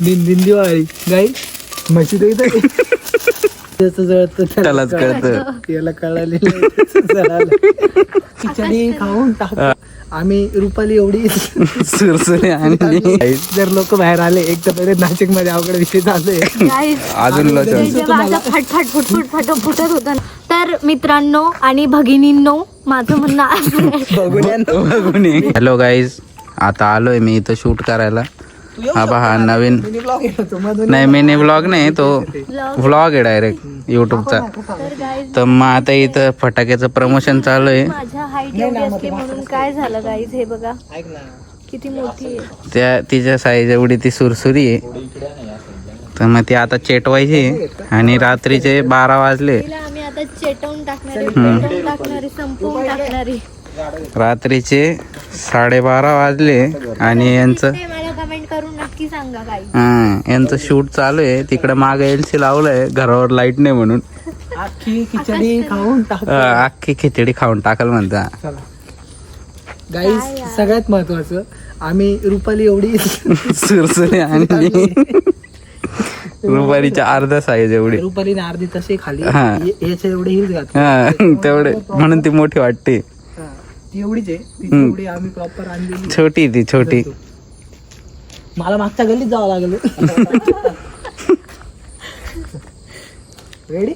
दिन दिन दिवाळी गाई म्हशी त्याचं जळत त्यालाच कळतं. याला कळालेलं खिचडी खाऊन टाक. आम्ही रुपाली एवढी सुरसुरी आणि जर लोक बाहेर आले एक तर पहिले नाशिक मध्ये अवघड विषय चालू आहे. अजून फटफट फुटफुट फुटत होतं ना. तर मित्रांनो आणि भगिनींनो माझं म्हणणं असं आहे. हॅलो गाईज, आता आलोय मी इथं शूट करायला. हा पहा नवीन नाही, मिनी ब्लॉग नाही, तो व्लॉग आहे डायरेक्ट युट्यूबचा. तर guys, तर मग आता इथं फटाक्याचं प्रमोशन चालू आहे. माझ्या हाईट एवढी असली म्हणून काय झालं गाईज, हे बघा ऐक ना, किती मोठी आहे. त्या तिच्या साईज एवढी ती सुरसुरी आहे. तर मग ती आता चेटवायची आणि रात्रीचे 12 वाजले. तिला आम्ही आता चेटवून टाकणारी, पेटवून टाकणारी, संपवून टाकणारी. रात्रीचे 12:30 वाजले आणि यांचं ते मला कमेंट करून नक्की सांगा काही. यांचं शूट चालू आहे. तिकडे मागे एलसी लावलंय, घरावर लाईट नाही म्हणून. अख्खी खिचडी खाऊन टाक. अख्खी खिचडी खाऊन टाकल म्हणता. गाईस सगळ्यात महत्वाचं, आम्ही रुपाली एवढी सुरसुरी आणि रुपारीच्या अर्धा साईज एवढी. रुपालीने अर्धी तशी खाली हा. याच्या एवढे हिल घातली. हा तेवढे म्हणून ती मोठी वाटते. हा, ती एवढीच आहे. ती एवढी आम्ही प्रॉपर आणलेली. छोटी ती छोटी. मला मागच्या गल्लीत जावं लागलं. रेडी?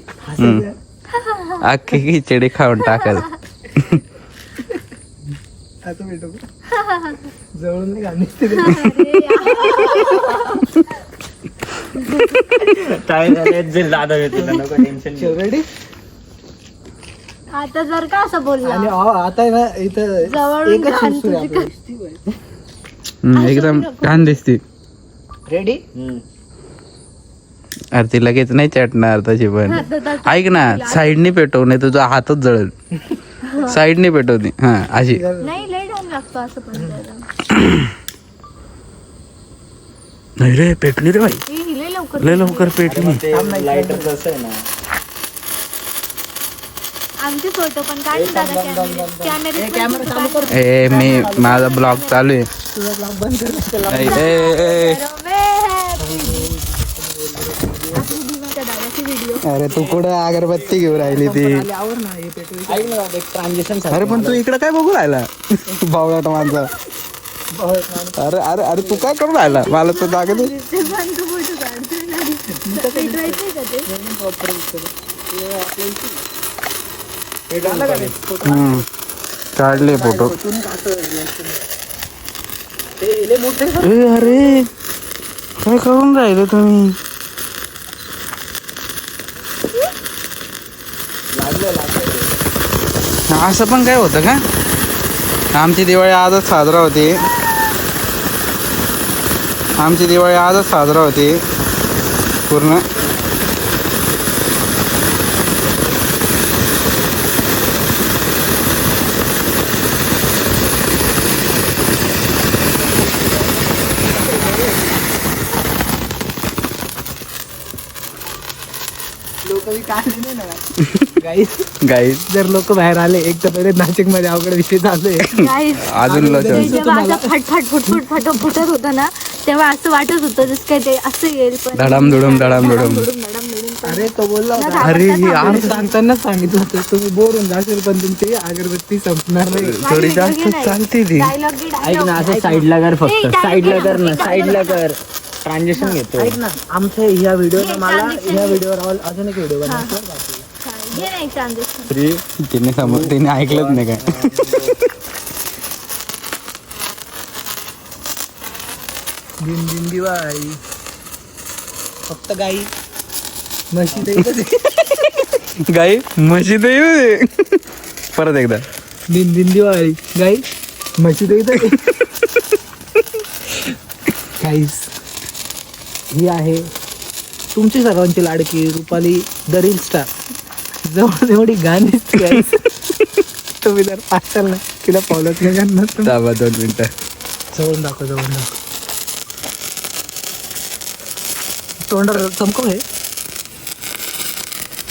अख्खी खिचडी खाऊन टाकल. आता भेटू जवळून नाही घालणे. रेडी? आता जर का असं बोलला आणि आता आहे ना इथं जवळून एकच घाण सुरू आहे तुझी आपल्याला. एकदम छान दिसती. रेडी? अरे ती लगेच नाही चटणार तशी पण. ऐक ना, साईडने पेटव नाही तुझा हातच जळल. साईडने पेटवते. हा अशी. नाही, लय टाइम लागतो असं पण त्याला. नाही रे, पेटली रे बाई, हे लय लवकर लय लवकर पेटली. आमचे फोटो पण काढ दादा. कॅमेरे चालू कर. ए मी माझा ब्लॉग चालू आहे. तुझा ब्लॉग बंद कर. ए, ए, ए. व्हिडिओ. अरे तू कुठं अगरबत्ती घेऊन राहिली ती. आवर ना हे पेटवू. ऐक ना, एक ट्रान्झॅक्शन अरे पण तू इकडे काय बघू राहिला बावळाट माणसा. अरे अरे अरे तू काय करून राहिला, मला तर दाखव. काढले फोटो. ए अरे काय करून राहिले तुम्ही. असं पण काय होतं का. आमची दिवाळी आजच साजरा होती. आमची दिवाळी आजच साजरा होती पूर्ण. गाईज जर लोक बाहेर आले एक तर पहिले नाशिक मध्ये अवघड विषय चालू आहे. अजून जेव्हा असं फटफट फुटफुट फुटत होतं ना, तेव्हा असं वाटत होतं जसं काय ते असं येईल. पण धडाम धुडूम धडाम धुडूम. अरे तो बोलला होता. अरे ही आर सांगतानाच सांगितलं होतं तुम्ही बोर होऊन जाशील पण तुमची अगरबत्ती संपणार नाही. थोडी जास्त चालते ती. ऐक ना, असं साईडला कर, फक्त साईडला कर ना, साईडला कर. ट्रान्झॅक्शन घेतो. ऐक ना, आमच्या ह्या व्हिडिओ मला ह्या व्हिडिओवर अजून एक व्हिडिओ बनवायचा. घे नाही ट्रान्झॅक्शन. तिने ऐकलंच नाही काय. दिन दिन दिवाळी फक्त गाई म्हशी दे. गाई म्हशी तर येऊ दे. परत एकदा. दिन दिन दिवाळी गाई म्हशी दे. गाईस ही आहे तुमची सर्वांची लाडकी रुपाली द रील स्टार. जवळ एवढी गाणी दिसते guys. तुम्ही जर पाहताल ना तिला फॉलोच नाही करणार. दाबा 2 मिनिटं. जवळून दाखव, जवळून दाखव. तोंडावर चमकव हे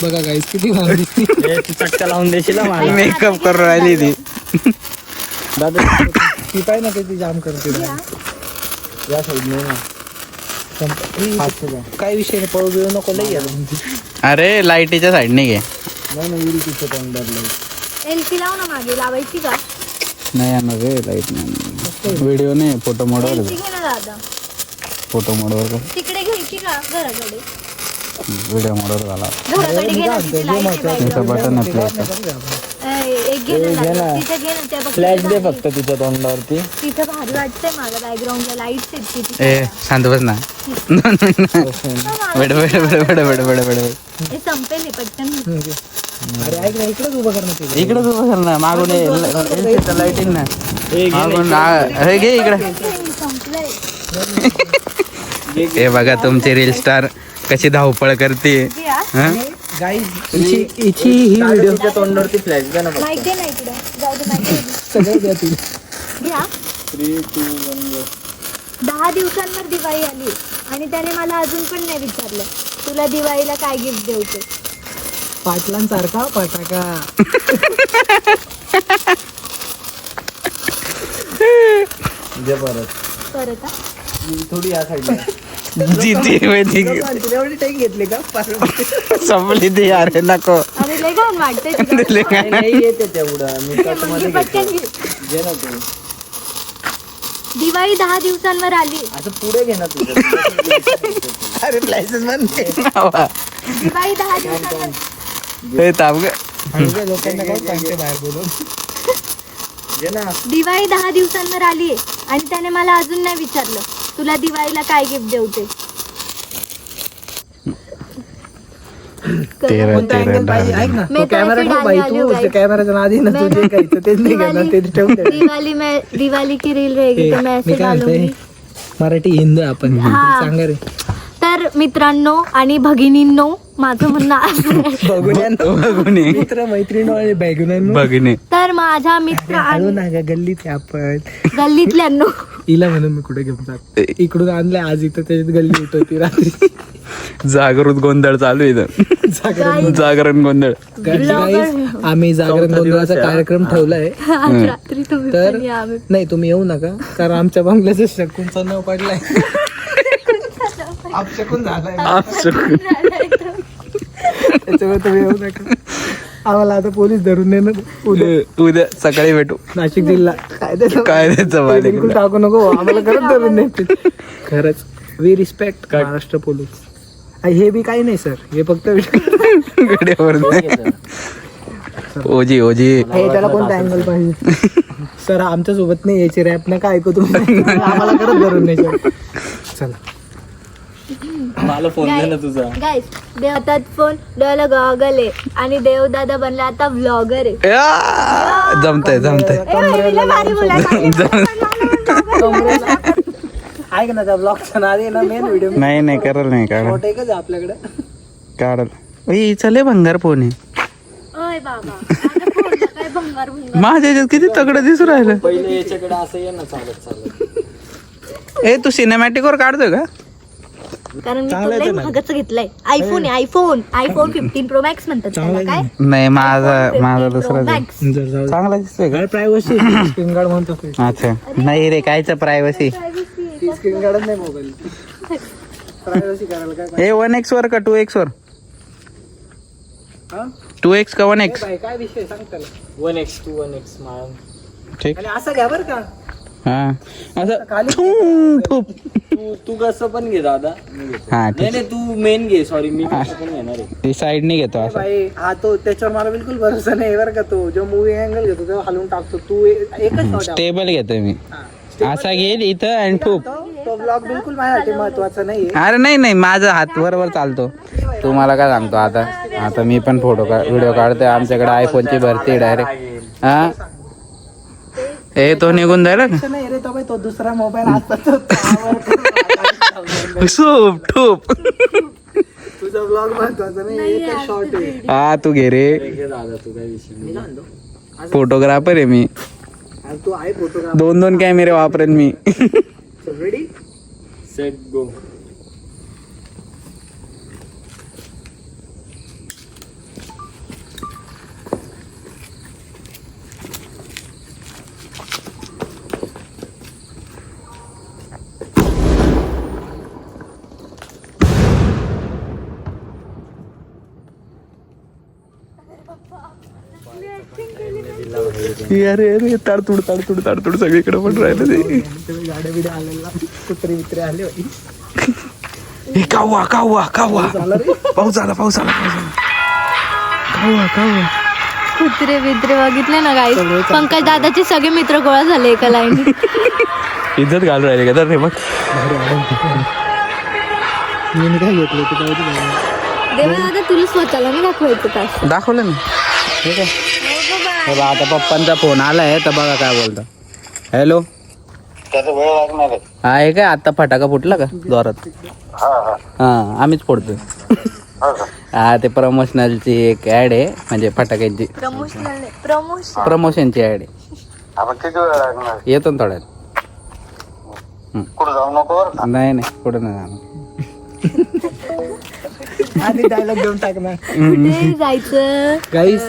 बघा गाईस किती भारी दिसते. चटका लावून देशील ना मला. मेकअप करून राहिली ती. दादा ती पाय ना किती जाम करते. या साईडने ना. काय विषय नाही, पळू बिळू नको लई यार. अरे लाईटीच्या साईडने घे. एलसी लाव ना मागे, लावायची का? नाही येणार रे लाईट नाही. व्हिडिओ नाही, फोटो मोडवर एलसी घे ना दादा. फोटो मोडवर कर. तिकडे घ्यायची का घराकडे? व्हिडिओ मोडवर झाला. घराकडे घे ना, तिथे light आहे त्याचं background. बटन आपलं एक घे ना दादा. तिथे घे ना, त्या बघ फ्लॅश दे तिथे फक्त तिच्या तोंडावरती. तिथं भारी वाटतंय मला, बॅकग्राऊंडला लाईट्स आहेत किती ए शांत बस ना. वेड वेड वेड वेड वेड वेड वेड. हे संपेल हे पटकन. अरे ऐक ना, इकडेच उभं कर ना ते. इकडेच उभं कर ना, मागून लाईटिंग ना. मागून हे घे इकडे. संपलंय. हे बघा तुमची रील स्टार कशी धावपळ करते. घे हा. हं? गाईज हिची ही व्हिडिओ तिच्या तोंडावरती फ्लॅश दे ना फक्त. माहिती आहे ना इकडं, जाऊ दे माहिती आहे. सगळे द्यातील. घ्या. 3, 2, 1 go. 10 दिवसांवर दिवाळी आली आणि त्याने मला अजून पण नाही विचारलं तुला दिवाळीला काय गिफ्ट देऊ ते. पाटलांसारखा फटाका. दे परत. परत हा. थोडी या साईडला. जिती माहिती एवढी टाईम घेतली का? संपली ती अरे नको. अरे लय घाण वाटतंय तिला. नाही येते तेवढं. मी घे कट मग, मध्ये घे पटकन घेतो. घे. घे ना तू. दिवाळी 10 दिवसांवर आली. असं पुढे घे ना तुझं. अरे लायसन्स म्हणते. दिवाळी 10 दिवसांवर. हे ताप ग. लोकांना काय सांगते बाहेर बोलून. घे ना. दिवाळी 10 दिवसांवर आली आणि त्याने मला अजून नाही विचारलं तुला दिवाळीला काय गिफ्ट देऊ ते. तेरा कोणता तेरा अँगल पाहिजे ऐक ना. मी तो कॅमेरा तर ठेव बाई, आली तू बाई. कॅमेराच्या नादी ना तू जे काही तेच नाही करणार, ते ठेवून दे. दिवाळी की रील रहेगी तो मैं मी ऐसे काय म्हणते, डालूंगी. मराठी हिंदू आपण हा. सांगा रे. तर मित्रांनो आणि भगिनींनो माझं म्हणणं असं आहे. बघून मित्र मैत्रिणी आणि बॅगुनांनो. बघणे. तर माझ्या मित्र हळू आणि ना ग, गल्लीत आहे आपण. गल्लीतल्यांनो हिला म्हणून मी कुठे घेऊन जात. इकडून आणलंय आज, इथं त्याच्यात गल्ली उठवती रात्री. जागृत गोंधळ चालू आहे इथं. जागरण गोंधळ. Guys, आम्ही जागरण गोंधळाचा कार्यक्रम ठेवलाय. आज रात्री तुम्ही तर पण या. आम्ही नाही तुम्ही येऊ नका, कारण आमच्या बंगल्याचं शकुनचा नाव पडलाय. अपशकुन झालाय, त्याच्यामुळे तुम्ही येऊ नका. आम्हाला आता पोलीस धरून नेणार उद्या सकाळी भेटू. नाशिक जिल्हा काय द्यायचं ते बिलकुल टाकू नको, आम्हाला खरंच धरून नेतील. खरंच वी रिस्पेक्ट महाराष्ट्र पोलीस. हे बी काही नाही सर, हे फक्त गड्यावर ओजी ओजी. हे त्याला कोणता अँगल पाहिजे. सर आमच्या सोबत नाही यायची रॅप नका ऐकू तुम्ही, आम्हाला खरंच धरून नाही सर. चला मला फोन दे ना तुझा. गाईस देव हातात फोन, डोळ्याला गॉगल आहे आणि देव दादा बनला आता व्लॉगर आहे. जमतंय जमतंय. लय भारी बोलायला. ऐक ना, त्या ब्लॉगचा नाद आहे ना मेन व्हिडिओ नाही नाही करल नाही काढल फोटो एकच आहे आपल्याकडे. काढल. चले भंगार फोन आहे. ओय बाबा माझ्या फोनला काय भंगार भंगार. माझ्या ह्याच्यात किती तगडं दिसू राहिलं. पहिले याच्याकडे असं ये ना चालत चालत. ए तू सिनेमॅटिक वर काढतोय का? कारण मी तो लय महागाचं घेतलंय. आयफोन आहे, आयफोन 15 प्रो मॅक्स म्हणतात त्याला. काय नाही माझा दुसराच आहे. जर जाऊ चांगला दिसतोय का? प्रायव्हसी स्क्रीन गार्ड म्हणतो. अच्छा नाही रे कायच प्रायव्हसी. स्क्रीन गार्डच नाही मोबाईल. प्रायव्हसी करायला काय पाहिजे? ए 1x वर का 2x वर? हा? 2x का 1x? बाई, काय विषय सांग त्याला. 1x 2 1x माळून. ठीक. आणि असं घ्या बरं का. हा असं खाली ठूप. तू कसं पण घे दादा. मी घेतो. हा नाही ठीक. नाही तू मेन घे. सॉरी मी कसं पण घेणार आहे. ती साईडने घेतो असं. बाई हा तो त्याच्यावर मला बिलकुल भरोसा नाही बरं का. तो जो मूवी अँगल घेतो तेव्हा हलवून टाकतो. तू एकच shot आहे. स्टेबल घेतोय मी. असा घेईल इथं आणि ठूप. तो ब्लॉग बिलकुल माझ्यासाठी महत्वाचा नाहीये. अरे नाही नाही माझा हात बरोबर चालतो. तू मला काय सांगतो आता मी पण व्हिडिओ काढतोय. आमच्याकडे आयफोनची भरती डायरेक्ट. हा ए तो निघून जायला का? नाही रे, तो बाई तो दुसरा मोबाईल असता तो सूप ठूप. तुझा ब्लॉग महत्वाचा नाही, एकच शॉर्ट आहे. हा तू घे रे. घे दादा तू काय विषय नाही. फोटोग्राफर आहे मी. आणि तू आहे फोटोग्राफर. 2 कॅमेरे वापरेन मी. रेडी. Set go. अरे अरे ताडतुड ताडतुड ताडतुड सगळीकडे पण राहिलं ते. गाड्या बिड्या आलेला कुत्रे बित्रे आले बाई. हे कावा कावा कावा पाऊस आला पाऊस आला पाऊस आला. कावा कावा. कुत्रे बित्रे बघितले ना गाई. पंकज दादाचे सगळे मित्र गोळा झाले एका लाईन. इज्जत घालून राहिले का तर रे मग. मी काय घेतलं ते काय देवा दादा तुला स्वतःला नाही दाखवायचं का? दाखवलं ना ठीक आहे. हे बघा, आता पप्पांचा फोन आलाय तर बघा काय बोलता. हॅलो आहे काय आता फटाका फुटला का जोरात. हा आम्हीच फोडतोय. हा ते प्रमोशनलची एक ऍड आहे म्हणजे फटाक्यांची प्रमोशनची ऍड आहे. येतो ना थोड्यात. नाही नाही कुठं नाही जाणार. आधी डायलॉग देऊन टाकणार. कुठे जायचं? गाईस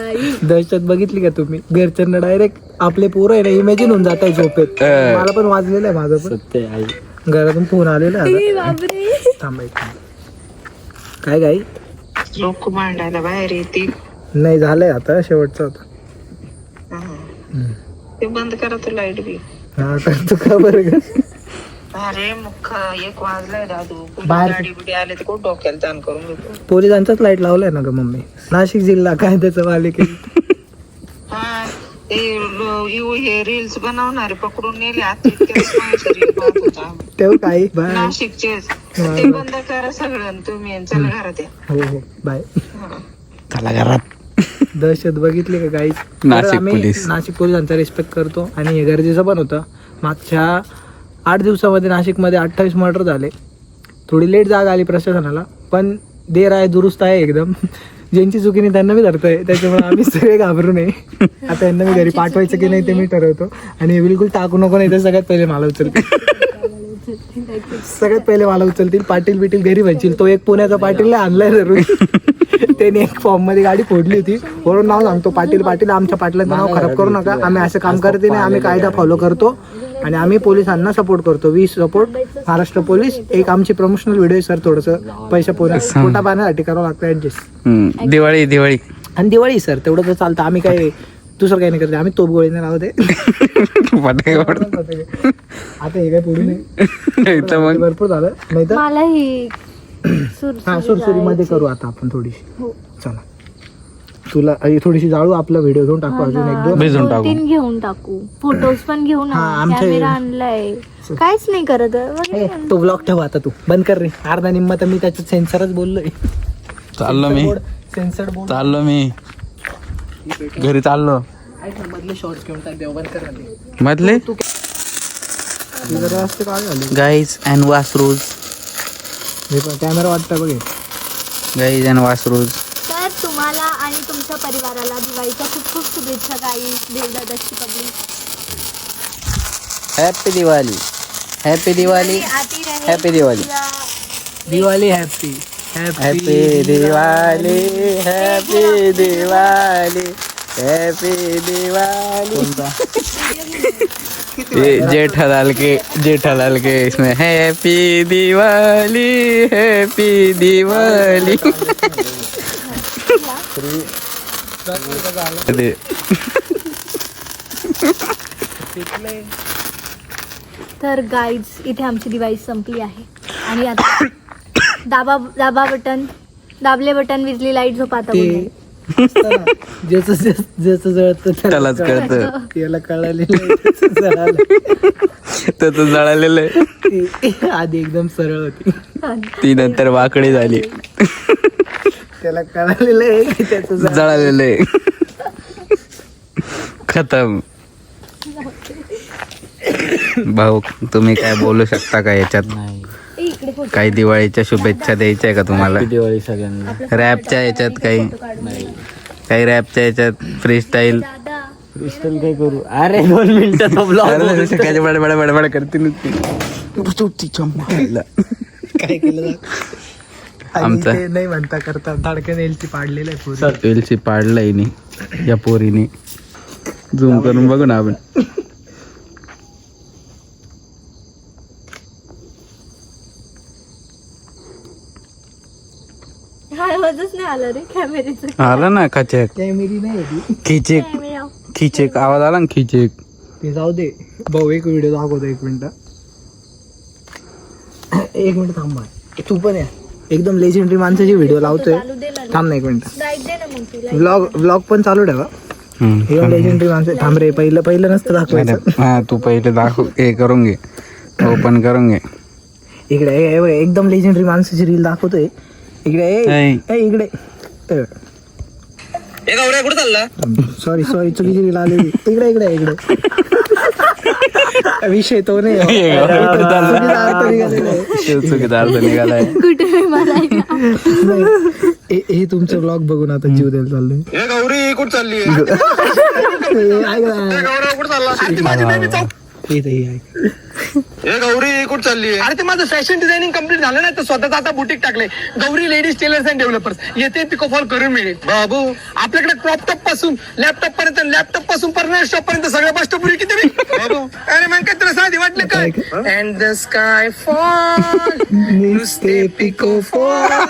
दहशत बघितली का तुम्ही. घरच्यांना डायरेक्ट आपले पोरं आहे ना इमॅजिन होऊन जात आहे झोपेत. मला पण वाजलेलं आहे माझं पण. घरातून फोन आलेला आहे. बापरे. थांबायचं काय गाई लोक मांडायला बाहेर येते. नाही झालंय आता शेवटचं होता. ते बंद करा तो लाईट बी. हा करतो का बरं का. अरे मुख 1 वाजलाय दादू. बाहेर- गाडी बिडी आले तर कोण डोक्याला ताण करून घेतो. पोलिसांचाच लाईट लावलाय ना ग मम्मी. नाशिक जिल्हा काय त्याचं मालिकेत. हा ते हे रील्स बनवणारे पकडून नेले आता इतक्या reel पाहत होता. तेव्हा काही बाय. नाशिकचे ते बंद करा सगळं तुम्ही आणि चला घरात या. हो हो बाय. चला घरात. दहशत बघितली का गाईच. नाशिक पोलीस. नाशिक पोलिसांचा रिस्पेक्ट करतो आणि हे गरजेचं पण होतं. मागच्या 8 दिवसामध्ये नाशिकमध्ये 28 मर्डर झाले. थोडी लेट जाग आली प्रशासनाला पण देर आहे दुरुस्त आहे एकदम. ज्यांची चुकी नाही त्यांना मी धरतोय त्याच्यामुळे आम्ही सगळे घाबरू नये. आता यांना मी घरी पाठवायचं की नाही ते मी ठरवतो. आणि हे बिलकुल टाकू नको नाही तर सगळ्यात पहिले मला उचलतील. सगळ्यात पहिले मला उचलतील. पाटील बिटील घरी म्हणतील. तो एक पुण्याचा पाटीलला आणलाय धरून. त्याने एक फॉर्म मध्ये गाडी फोडली होती. वरून नाव सांगतो पाटील पाटील. आमच्या पाटलांचं नाव खराब करू नका. आम्ही असं काम करते नाही. आम्ही कायदा फॉलो करतो आणि आम्ही पोलिसांना सपोर्ट करतो. 20 सपोर्ट महाराष्ट्र पोलीस. एक आमची प्रमोशनल व्हिडिओ सर थोडंसं पैसा पोटा पाण्यासाठी करावं लागतं ऍडजस्ट. दिवाळी दिवाळी आणि दिवाळी सर तेवढं तर चालतं. आम्ही काय दुसरं काही नाही करते. आम्ही तोप गोळीने राहते. आता हे काय पुढे नाही भरपूर झालं नाही तर मला ही हा सुरसुरीमध्ये करू आता आपण थोडीशी. हो. चला तुला थोडीशी जाळू. आपला व्हिडिओ घेऊन टाकू अजून 1-2. भिजून टाकू. 2-3 घेऊन टाकू. फोटोज पण घेऊन हा, आमच्या- कॅमेरा आणलाय. काहीच नाही करत. तो ब्लॉग ठेव आता. तू बंद कर रे. अर्धा निम्मा तर मी त्याच्यात सेन्सरच बोललोय. चाललो मी सेन्सर बोल. चाललो मी घरी चाललो. मधले शॉर्ट्स घेऊन टाक. देव बंद कर ना. मधले जरा असते काय झाले. Guys and वासरूज. कॅमेरा वाटतं बघ. गाईज अँड वासरूज. तर तुम्हाला आणि तुमच्या परिवाराला दिवाळीच्या खूप खूप शुभेच्छा गाईस. देवदादाची public. Happy Diwali. Happy Diwali. Happy Diwali. Diwali happy happy Diwali. Happy Diwali. Happy Diwali. Jethalal के इसमें हैप्पी दिवाली हैप्पी दिवाली. तर गाईज इथे आमची दिवाळी संपली आहे आणि आता दाबा बटन. दाबले बटन विजली लाईट झोप आता बोलणे. ज्याचं जळत त्यालाच कळतं. याला कळालेलं त्याच जळालेलं आहे. आधी एकदम सरळ होती. ती नंतर वाकडी झाली. त्याला कळालेलं आहे की त्याचं जळालेलं आहे. खतम. भाऊ तुम्ही काय बोलू शकता का याच्यात. इकडे फोटो काही दिवाळीच्या शुभेच्छा द्यायच्या आहे का तुम्हाला. दिवाळी सगळ्यांना. रॅपच्या याच्यात काही रॅपच्या याच्यात फ्री स्टाईल. दादा क्रिस्टल काय करू. अरे 2 मिनिटं तो ब्लॉग. बडबड करते नुसती. काय केलं आमचं- ते नाही म्हणता करता धडकन एलची पाडलेलं आहे पूर्ण. वेलची पाडलाय नी या पोरीने. झूम करून बघू ना आपण. आवाजच नाही आला रे कॅमेऱ्याचा. आला ना खचक कॅमेरी नाही होती. खिचक कॅमेरा खिचेक आवाज आला ना खिचेक. ते जाऊ दे भाऊ, एक व्हिडिओ दाखवतो, 1 मिनिट. 1 मिनिट थांबा, तू पण या. एकदम लेजेंडरी माणसाची व्हिडिओ लावतोय. चालू दे ना थांब ना 1 मिनिट. लाईट दे ना मग तू light. व्लॉग पण चालू ठेवा. एकदम लेजेंडरी माणसं. थांब रे, पहिलं नसतं दाखवायचं. हा तू पहिले दाखव, हे करून घे, ओपन करून घे. इकडे हे बघ, एकदम लेजेंडरी माणसाची रील दाखवतोय. इकडे इकडे सॉरी चुकीची रील आलेली. इकडे विषय तो नाही. चुकीचा अर्थ निघालेला आहे. चुकीचा अर्थ निघालाय. कुठे मी मला हे तुमचं ब्लॉग बघून आता जीव द्यायला चाललोय. गौरी कुठं चालली गौरी कुठं चालली? अरे ते माझं फॅशन डिझायनिंग कम्प्लीट झालं ना, तर स्वतःच आता बुटीक टाकले, Gauri ladies tailors and developers. येथे पिकोफॉल करून मिळेल. बाबू आपल्याकडे क्रॉप टॉप पासून लॅपटॉप पर्यंत, लॅपटॉप पासून पर्सनल शॉप पर्यंत सगळं बसतो पुरी किती रे बाबू. अरे मग काय तुला साधी वाटलं काय? अँड द स्काय फॉल नुसते पिको फॅशन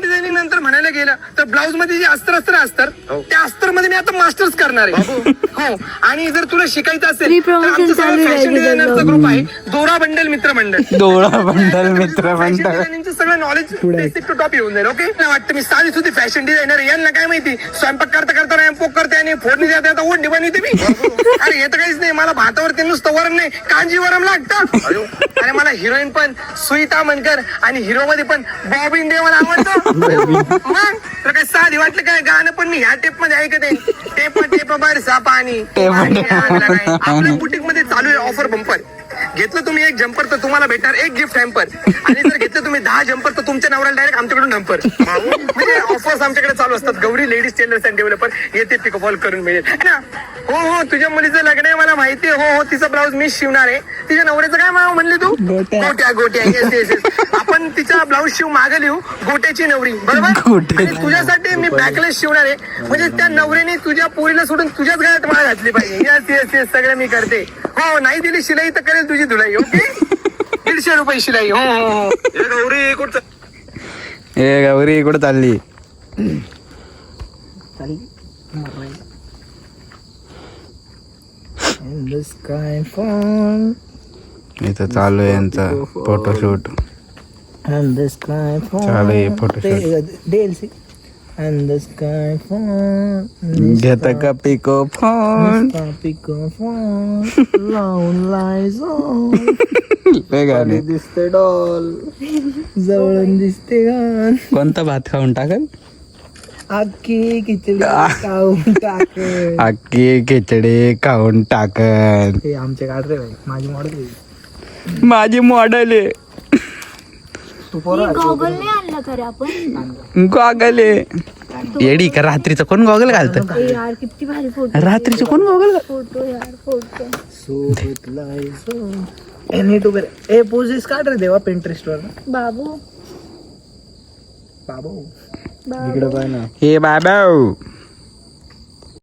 डिझायनिंग नंतर म्हणायला गेलं तर ब्लाऊज मध्ये जे अस्तर असतं त्या अस्तर मध्ये मी आता मास्टर्स करणार आहे. हो, आणि जर तुला शिकायचं असेल तर आमचं सगळं फॅशन डिझायनरचा ग्रुप आहे, दोरा बंडल मित्र मंडळ. डिझायनिंगचं सगळं नॉलेज बेसिक टू टॉप येऊन जाईल. ओके, मला वाटतं मी साधी सुद्धी फॅशन डिझायनर. यांना काय माहिती, स्वयंपाक करता रॅम्पोक करते आणि फोडणी देते, आता ओढणी बनवते मी. अरे हे तर काहीच नाही, मला भातावरती नुसतं वरण नाही, कांजी वरम लागतं. अरे मला हिरोईन पण सुईता मनकर आणि हिरो मध्ये पण बॉबिन डे मला आवडतं. मग तर काय साधी वाटलं काय, गाणं पण मी ह्या टेप मध्ये ऐकते. टेप बरसा पाणी. आपल्या बुटीक मध्ये चालू आहे ऑफर बंपर. घेतलं तुम्ही 1 जम्पर तर तुम्हाला भेटणार 1 गिफ्ट हॅम्पर, आणि जर घेतलं तुम्ही 10 जम्पर तर तुमच्या नवऱ्याला डायरेक्ट आमच्याकडून डंपर. म्हणजे ऑफर्स आमच्याकडे चालू असतात. Gauri ladies tailors and developer, येथे पिकअप करून मिळेल ना. हो, तुझ्या मुलीचं लग्न आहे मला माहिती आहे. हो, तिचा ब्लाऊज मी शिवणार आहे. तिच्या नवऱ्याचं काय नाव म्हणले तू? गोट्या. येस. आपण तिचा ब्लाऊज शिव मागे लिहू गोट्याची नवरी, बरोबर. आणि तुझ्यासाठी मी बॅकलेस शिवणार आहे, म्हणजे त्या नवरीने तुझ्या पोरीला सोडून तुझ्याच गळ्यात माळ घातली पाहिजे. येस सगळं मी करते. हो, नाही दिली शिलाई तर करेल तुझी धुलाई. ओके, 150 रुपये शिलाई. हो. गौरी कुठं गौरी कुठं चालली? इथं चालू आहे यांचं फोटोशूट. चालू आहे photoshoot. And the sky falls. घेत का पिको फोन? लावून लायझो. गाणे दिसते डॉल, जवळून दिसते गान. कोणता भात खाऊन टाकल? अख्खी खिचडी खाऊन टाकल. अख्खी खिचडी खाऊन टाकल. हे आमचे काढ रे भाई, माझी मॉडेल आहे. गॉगल नाही आणला खरं आपण. गॉगल येडी का? रात्रीचं कोण गॉगल घालतं? यार किती भारी फोटो. रात्रीचं कोण गॉगल? फोटो यार फोटो. सोबत लायझो. नीट उभे रे. ए पोजेस काढ रे देवा पिंटरेस्ट वर. बाबू बाबू बाबू हे बाबा